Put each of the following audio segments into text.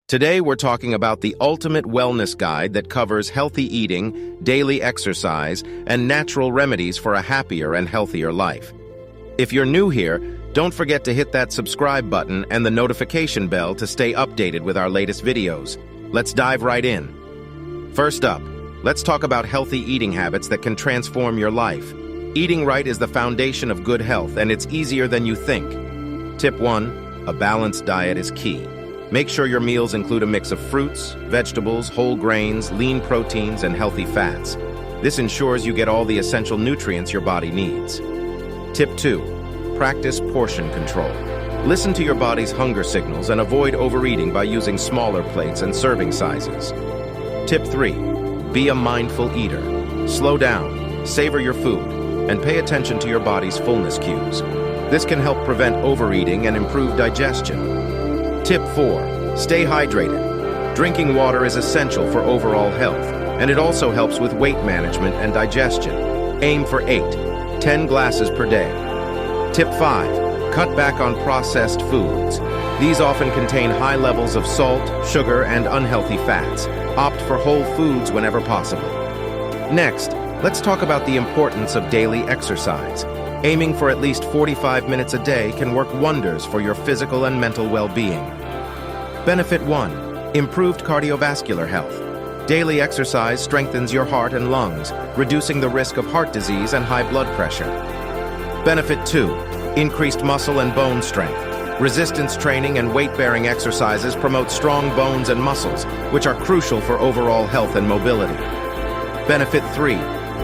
Today, we're talking about the ultimate wellness guide that covers healthy eating, daily exercise, and natural remedies for a happier and healthier life. If you're new here, don't forget to hit that subscribe button and the notification bell to stay updated with our latest videos. Let's dive right in. First up, let's talk about healthy eating habits that can transform your life. Eating right is the foundation of good health, and it's easier than you think. Tip 1. A balanced diet is key. Make sure your meals include a mix of fruits, vegetables, whole grains, lean proteins, and healthy fats. This ensures you get all the essential nutrients your body needs. Tip 2. Practice portion control. Listen to your body's hunger signals and avoid overeating by using smaller plates and serving sizes. Tip 3. Be a mindful eater. Slow down, savor your food, and pay attention to your body's fullness cues. This can help prevent overeating and improve digestion. Tip 4. Stay hydrated. Drinking water is essential for overall health, and it also helps with weight management and digestion. Aim for 8-10 glasses per day. Tip 5. Cut back on processed foods. These often contain high levels of salt, sugar, and unhealthy fats. Opt for whole foods whenever possible. Next, let's talk about the importance of daily exercise. Aiming for at least 45 minutes a day can work wonders for your physical and mental well-being. Benefit 1. Improved cardiovascular health. Daily exercise strengthens your heart and lungs, reducing the risk of heart disease and high blood pressure. Benefit 2. Increased muscle and bone strength. Resistance training and weight-bearing exercises promote strong bones and muscles, which are crucial for overall health and mobility. Benefit 3.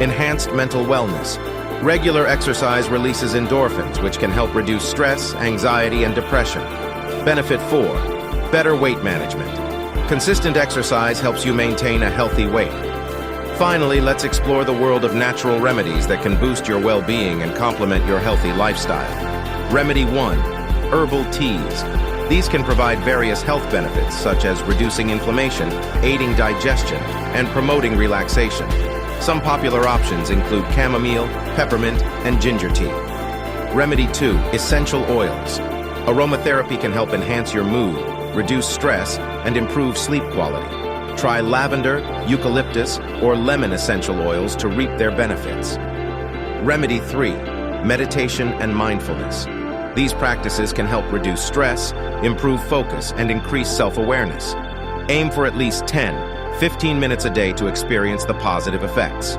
Enhanced mental wellness. Regular exercise releases endorphins, which can help reduce stress, anxiety, and depression. Benefit 4. Better weight management. Consistent exercise helps you maintain a healthy weight. Finally, let's explore the world of natural remedies that can boost your well-being and complement your healthy lifestyle. Remedy 1. Herbal teas. These can provide various health benefits, such as reducing inflammation, aiding digestion, and promoting relaxation. Some popular options include chamomile, peppermint, and ginger tea. Remedy 2. Essential oils. Aromatherapy can help enhance your mood, reduce stress, and improve sleep quality. Try lavender, eucalyptus, or lemon essential oils to reap their benefits. Remedy 3. Meditation and mindfulness. These practices can help reduce stress, improve focus, and increase self-awareness. Aim for at least 10-15 minutes a day to experience the positive effects.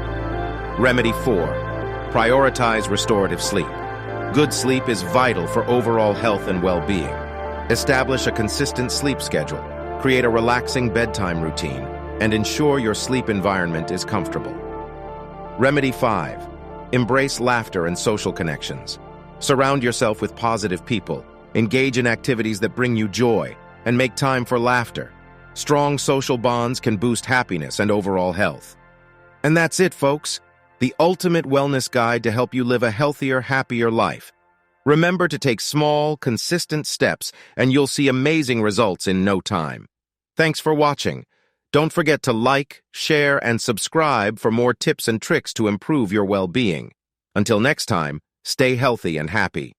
Remedy 4. Prioritize restorative sleep. Good sleep is vital for overall health and well-being. Establish a consistent sleep schedule, create a relaxing bedtime routine, and ensure your sleep environment is comfortable. Remedy 5. Embrace laughter and social connections. Surround yourself with positive people, engage in activities that bring you joy, and make time for laughter. Strong social bonds can boost happiness and overall health. And that's it, folks. The ultimate wellness guide to help you live a healthier, happier life. Remember to take small, consistent steps, and you'll see amazing results in no time. Thanks for watching. Don't forget to like, share, and subscribe for more tips and tricks to improve your well-being. Until next time, stay healthy and happy.